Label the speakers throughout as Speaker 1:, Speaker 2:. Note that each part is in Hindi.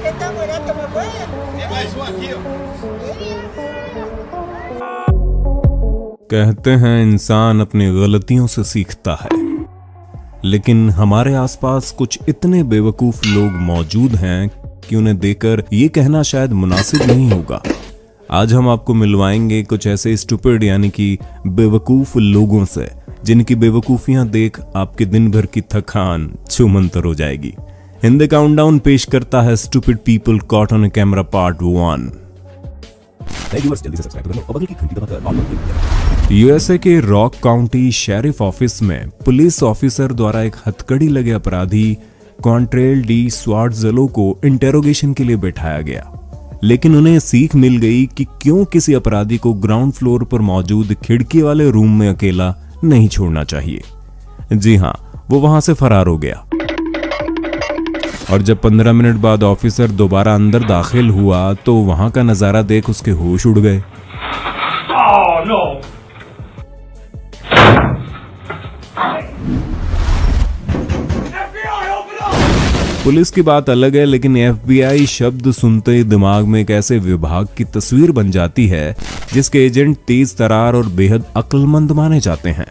Speaker 1: está muerto, ¿me puede?
Speaker 2: कहते हैं इंसान अपनी गलतियों से सीखता है, लेकिन हमारे आसपास कुछ इतने बेवकूफ लोग मौजूद हैं कि उन्हें देखकर ये कहना शायद मुनासिब नहीं होगा। आज हम आपको मिलवाएंगे कुछ ऐसे स्टूपिड यानी कि बेवकूफ लोगों से जिनकी बेवकूफियां देख आपके दिन भर की थकान छूमंतर हो जाएगी। हिंदी काउंटडाउन पेश करता है stupid people caught on camera part 1। USA के रॉक काउंटी शेरिफ ऑफिस में पुलिस ऑफिसर द्वारा एक हथकड़ी लगे अपराधी क्वांट्रेल डी स्वार्ट्ज़लो को इंटेरोगेशन के लिए बैठाया गया, लेकिन उन्हें सीख मिल गई कि क्यों किसी अपराधी को ग्राउंड फ्लोर पर मौजूद खिड़की वाले रूम में अकेला नहीं छोड़ना चाहिए। जी हां, वो वहां से फरार हो गया और जब 15 मिनट बाद ऑफिसर दोबारा अंदर दाखिल हुआ तो वहां का नजारा देख उसके होश उड़ गए।
Speaker 3: Oh, no.
Speaker 2: पुलिस की बात अलग है, लेकिन एफबीआई शब्द सुनते ही दिमाग में एक ऐसे विभाग की तस्वीर बन जाती है जिसके एजेंट तेज तरार और बेहद अक्लमंद माने जाते हैं।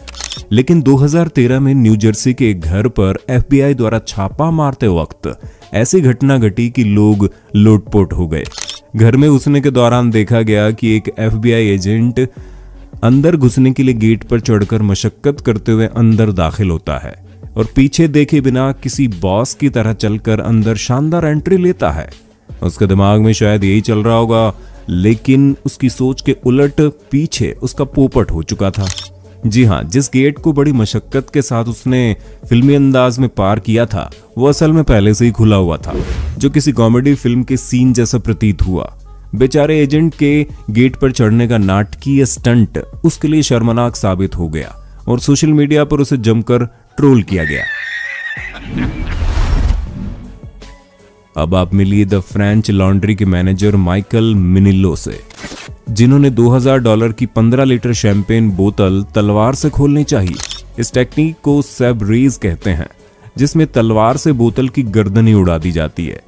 Speaker 2: लेकिन 2013 में न्यू जर्सी के एक घर पर एफबीआई द्वारा छापा मारते वक्त ऐसी घटना घटी कि लोग लोटपोट हो गए। घर में घुसने के दौरान देखा गया कि एक एफबीआई एजेंट अंदर घुसने के लिए गेट पर चढ़कर मशक्कत करते हुए अंदर दाखिल होता है और पीछे देखे बिना किसी बॉस की तरह चलकर अंदर शानदार एंट्री लेता है। उसके दिमाग में शायद यही चल रहा होगा, लेकिन उसकी सोच के उलट पीछे उसका पोपट हो चुका था। जी हां, जिस गेट को बड़ी मशक्कत के साथ उसने फिल्मी अंदाज में पार किया था वो असल में पहले से ही खुला हुआ था, जो किसी कॉमेडी फिल्म के सीन जैसा प्रतीत हुआ। बेचारे एजेंट के गेट पर चढ़ने का नाटकीय स्टंट उसके लिए शर्मनाक साबित हो गया और सोशल मीडिया पर उसे जमकर ट्रोल किया गया। अब आप मिलिए द फ्रेंच लॉन्ड्री के मैनेजर माइकल मिनिलो से, जिन्होंने $2000 की 15 लीटर शैंपेन बोतल तलवार से खोलनी चाहिए। इस टेक्निक को सैबरीज कहते हैं, जिसमें तलवार से बोतल की गर्दन ही उड़ा दी जाती है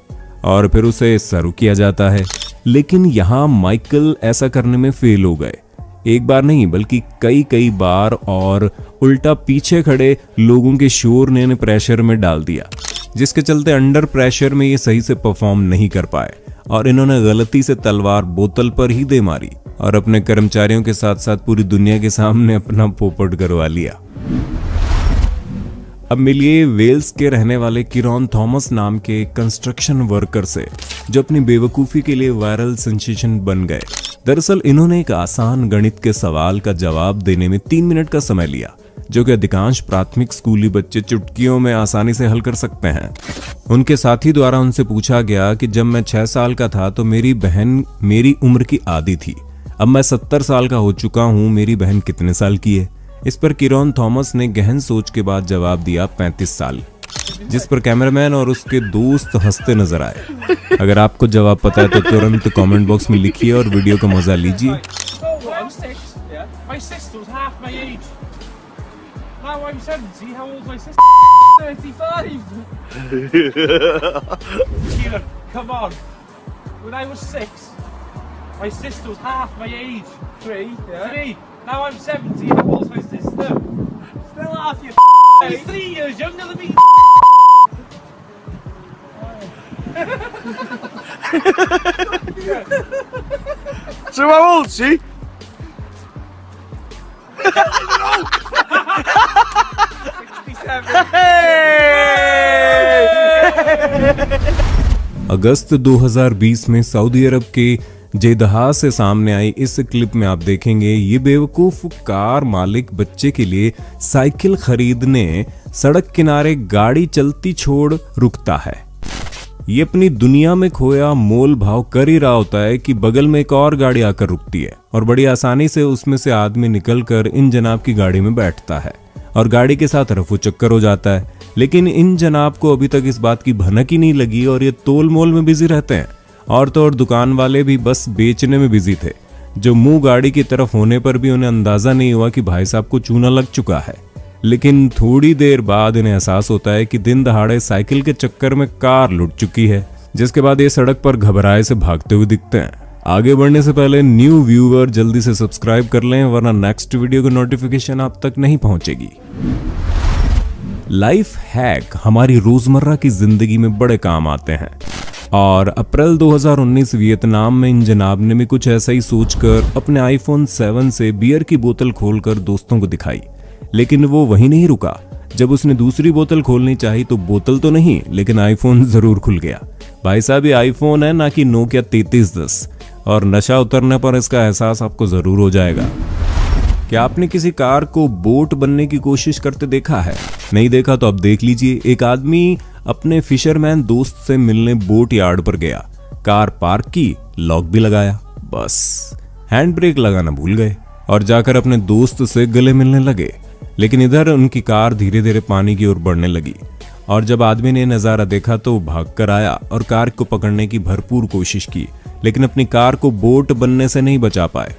Speaker 2: और फिर उसे सर्व किया जाता है। लेकिन यहां माइकल ऐसा करने में फेल हो गए, एक बार नहीं बल्कि कई बार, और उल्टा पीछे खड़े लोगों के शोर ने प्रेशर में डाल दिया, जिसके चलते अंडर प्रेशर में ये सही से परफॉर्म नहीं कर पाए और इन्होंने गलती से तलवार बोतल पर ही दे मारी और अपने कर्मचारियों के साथ साथ पूरी दुनिया के सामने अपना पोपट करवा लिया। अब मिलिए वेल्स के रहने वाले किरॉन थॉमस नाम के कंस्ट्रक्शन वर्कर से, जो अपनी बेवकूफी के लिए वायरल सेंसेशन बन गए। दरअसल इन्होंने एक आसान गणित के सवाल का जवाब देने में 3 मिनट का समय लिया, जो कि अधिकांश प्राथमिक स्कूली बच्चे चुटकियों में आसानी से हल कर सकते हैं। उनके साथी द्वारा उनसे पूछा गया कि जब मैं 6 साल का था तो मेरी बहन मेरी उम्र की आधी थी, अब मैं 70 साल का हो चुका हूँ, मेरी बहन कितने साल की है? इस पर किरॉन थॉमस ने गहन सोच के बाद जवाब दिया 35 साल, जिस पर कैमरामैन और उसके दोस्त हंसते नजर आए। अगर आपको जवाब पता है तो तुरंत कमेंट बॉक्स में लिखिए और वीडियो का मजा लीजिए।
Speaker 3: Now I'm 70, how old's my sister? 35! Kieran, come on. When I was 6, my sister was half my age. 3, yeah. 3. Now I'm 70, how old's my sister? Still half your She's 3 years younger than me.
Speaker 4: So how old is she?
Speaker 2: अगस्त 2020 में सऊदी अरब के जेदहा से सामने आई इस क्लिप में आप देखेंगे ये बेवकूफ कार मालिक बच्चे के लिए साइकिल खरीदने सड़क किनारे गाड़ी चलती छोड़ रुकता है। ये अपनी दुनिया में खोया मोल भाव कर ही रहा होता है कि बगल में एक और गाड़ी आकर रुकती है और बड़ी आसानी से उसमें से आदमी निकलकर इन जनाब की गाड़ी में बैठता है और गाड़ी के साथ रफू चक्कर हो जाता है। लेकिन इन जनाब को अभी तक इस बात की भनक ही नहीं लगी और ये तोल मोल में बिजी रहते हैं। और तो और दुकान वाले भी बस बेचने में बिजी थे, जो मुंह गाड़ी की तरफ होने पर भी उन्हें अंदाजा नहीं हुआ कि भाई साहब को चूना लग चुका है। लेकिन थोड़ी देर बाद इन्हें एहसास होता है कि दिन दहाड़े साइकिल के चक्कर में कार लुट चुकी है जिसके बाद ये सड़क पर घबराए से भागते हुए दिखते हैं। आगे बढ़ने से पहले न्यू व्यूअर जल्दी से सब्सक्राइब कर लें, वरना नेक्स्ट वीडियो की नोटिफिकेशन आप तक नहीं पहुंचेगी। लाइफ हैक हमारी रोजमर्रा की जिंदगी में बड़े काम आते हैं और अप्रैल 2019 वियतनाम में इन जनाब ने भी कुछ ऐसा ही सोचकर अपने आईफोन 7 से बियर की बोतल खोलकर दोस्तों को दिखाई। लेकिन वो वहीं नहीं रुका। जब उसने दूसरी बोतल खोलनी चाही तो बोतल तो नहीं, लेकिन आईफोन जरूर खुल गया। भाई साहब, ये आईफोन है, ना कि नोकिया 3310, और नशा उतरने पर इसका एहसास आपको जरूर हो जाएगा। क्या आपने किसी कार को बोट बनने की कोशिश करते देखा है? नहीं देखा तो अब देख लीजिए। एक आदमी अपने फिशरमैन दोस्त से मिलने बोट यार्ड पर गया, कार पार्क की, लॉक भी लगाया, बस हैंड ब्रेक लगाना भूल गए और जाकर अपने दोस्त से गले मिलने लगे। लेकिन इधर उनकी कार धीरे धीरे पानी की ओर बढ़ने लगी और जब आदमी ने नजारा देखा तो वो भाग कर आया और कार को पकड़ने की भरपूर कोशिश की, लेकिन अपनी कार को बोट बनने से नहीं बचा पाए।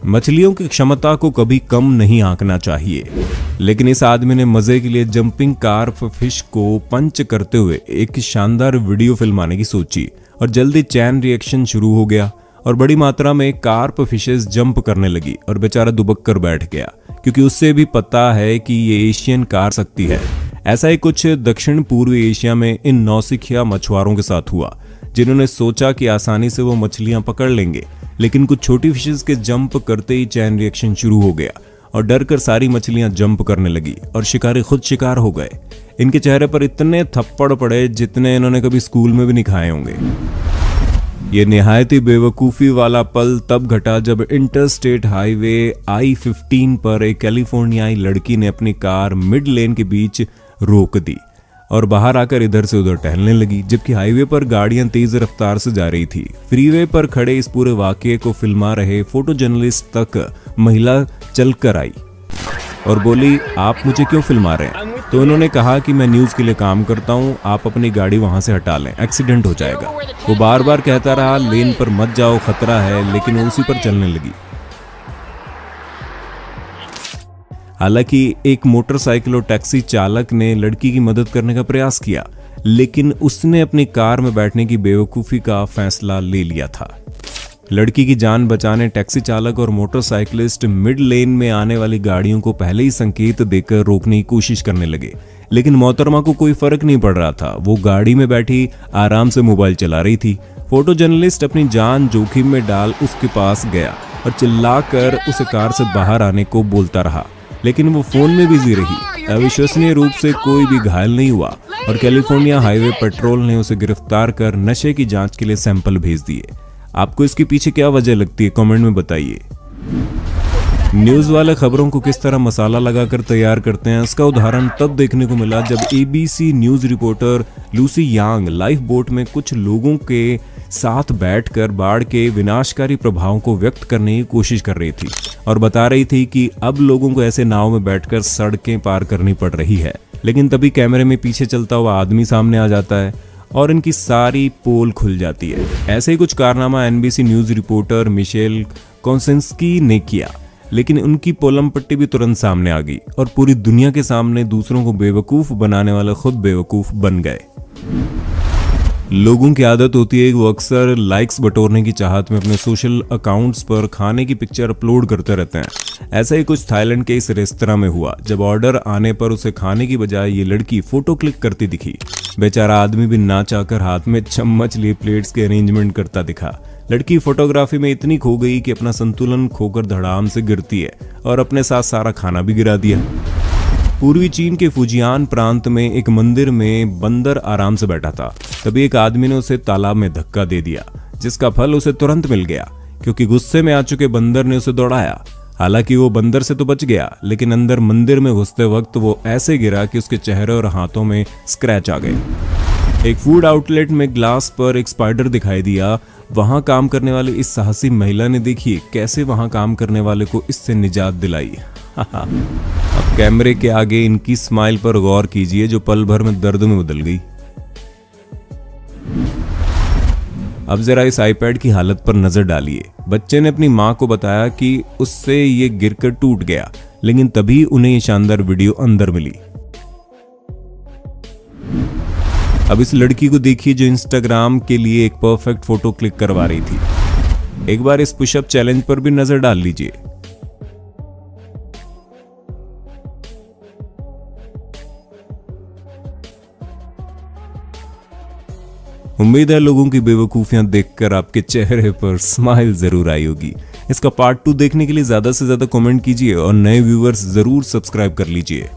Speaker 2: मछलियों की क्षमता को कभी कम नहीं आंकना चाहिए, लेकिन इस आदमी ने मजे के लिए जंपिंग कार्प फिश को पंच करते हुए एक शानदार वीडियो फिल्माने की सोची और जल्दी चैन रिएक्शन शुरू हो गया और बड़ी मात्रा में कार्प फिशेस जंप करने लगी और बेचारा दुबक कर बैठ गया, क्योंकि उससे भी पता है कि ये एशियन कार सकती है। ऐसा ही कुछ दक्षिण पूर्वी एशिया में इन नौसिखिया मछुआरों के साथ हुआ, जिन्होंने सोचा कि आसानी से वो मछलियां पकड़ लेंगे, लेकिन कुछ छोटी फिशेस के जंप करते ही चैन रिएक्शन शुरू हो गया और डर कर सारी मछलियां जंप करने लगी और शिकारी खुद शिकार हो गए। इनके चेहरे पर इतने थप्पड़ पड़े जितने इन्होंने कभी स्कूल में भी नहीं खाए होंगे। ये निहायत ही बेवकूफ़ी वाला पल तब घटा जब इंटरस्टेट हाईवे I-15 पर एक कैलिफोर्नियाई लड़की ने अपनी कार मिड लेन के बीच रोक दी और बाहर आकर इधर से उधर टहलने लगी, जबकि हाईवे पर गाड़ियां तेज रफ्तार से जा रही थी। फ्रीवे पर खड़े इस पूरे वाकये को फिल्मा रहे फोटो जर्नलिस्ट तक महिला चलकर आई और बोली, आप मुझे क्यों फिल्मा रहे हैं? तो उन्होंने कहा कि मैं न्यूज़ के लिए काम करता हूं, आप अपनी गाड़ी वहां से हटा लें, एक्सीडेंट हो जाएगा। वो बार बार कहता रहा, लेन पर मत जाओ, खतरा है, लेकिन वो उसी पर चलने लगी। हालांकि एक मोटरसाइकिल और टैक्सी चालक ने लड़की की मदद करने का प्रयास किया, लेकिन उसने अपनी कार में बैठने की बेवकूफ़ी का फैसला ले लिया था। लड़की की जान बचाने टैक्सी चालक और मोटरसाइकिलिस्ट मिड लेन में आने वाली गाड़ियों को पहले ही संकेत देकर रोकने की कोशिश करने लगे, लेकिन मोहतरमा को कोई फर्क नहीं पड़ रहा था। वो गाड़ी में बैठी आराम से मोबाइल चला रही थी। फोटो जर्नलिस्ट अपनी जान जोखिम में डाल उसके पास गया और चिल्लाकर उसे कार से बाहर आने को बोलता रहा, लेकिन वो फोन में बिजी रही। अविश्वसनीय रूप से कोई भी घायल नहीं हुआ और कैलिफोर्निया हाईवे पेट्रोल ने उसे गिरफ्तार कर नशे की जांच के लिए सैंपल भेज दिए। आपको इसके पीछे क्या वजह लगती है, कमेंट में बताइए। न्यूज़ वाले खबरों को किस तरह मसाला लगाकर तैयार करते हैं, इसका उदाहरण तब देखने को मिला जब ABC न्यूज़ रिपोर्टर लूसी यांग लाइफ बोट में कुछ लोगों के साथ बैठकर बाढ़ के विनाशकारी प्रभावों को व्यक्त करने की कोशिश कर रही थी और बता रही थी कि अब लोगों को ऐसे नाव में बैठकर सड़कें पार करनी पड़ रही है। लेकिन तभी कैमरे में पीछे चलता हुआ आदमी सामने आ जाता है और इनकी सारी पोल खुल जाती है। ऐसे ही कुछ कारनामा NBC न्यूज़ रिपोर्टर मिशेल कॉन्सेंस्की ने किया, लेकिन उनकी पोलम पट्टी भी तुरंत सामने आ गई और पूरी दुनिया के सामने दूसरों को बेवकूफ़ बनाने वाले खुद बेवकूफ़ बन गए। लोगों की आदत होती है कि वो अक्सर लाइक्स बटोरने की चाहत में अपने सोशल अकाउंट्स पर खाने की पिक्चर अपलोड करते रहते हैं। ऐसा ही कुछ थाईलैंड के इस रेस्तरां में हुआ, जब ऑर्डर आने पर उसे खाने की बजाय ये लड़की फोटो क्लिक करती दिखी। बेचारा आदमी भी ना चाहकर हाथ में चम्मच लिए प्लेट्स के अरेंजमेंट करता दिखा। लड़की फोटोग्राफी में इतनी खो गई कि अपना संतुलन खोकर धड़ाम से गिरती है और अपने साथ सारा खाना भी गिरा दिया। पूर्वी चीन के फुजियान प्रांत में एक मंदिर में बंदर आराम से बैठा था। तभी एक आदमी ने उसे तालाब में धक्का दे दिया, जिसका फल उसे तुरंत मिल गया, क्योंकि गुस्से में आ चुके बंदर ने उसे दौड़ाया। हालांकि वो बंदर से तो बच गया, लेकिन अंदर मंदिर में घुसते वक्त वो ऐसे गिरा कि उसके चेहरे और हाथों में स्क्रैच आ गए। एक फूड आउटलेट में ग्लास पर एक स्पाइडर दिखाई दिया। वहां काम करने वाली इस साहसी महिला ने देखिए कैसे वहां काम करने वाले को इससे निजात दिलाई। अब कैमरे के आगे इनकी स्माइल पर गौर कीजिए, जो पल भर में दर्द में बदल गई। अब जरा इस आईपैड की हालत पर नजर डालिए। बच्चे ने अपनी मां को बताया कि उससे ये गिरकर टूट गया, लेकिन तभी उन्हें ये शानदार वीडियो अंदर मिली। अब इस लड़की को देखिए जो इंस्टाग्राम के लिए एक परफेक्ट फोटो क्लिक करवा रही थी। एक बार इस पुशअप चैलेंज पर भी नजर डाल लीजिए। उम्मीद है लोगों की बेवकूफियां देखकर आपके चेहरे पर स्माइल जरूर आई होगी। इसका पार्ट 2 देखने के लिए ज्यादा से ज्यादा कमेंट कीजिए और नए व्यूअर्स जरूर सब्सक्राइब कर लीजिए।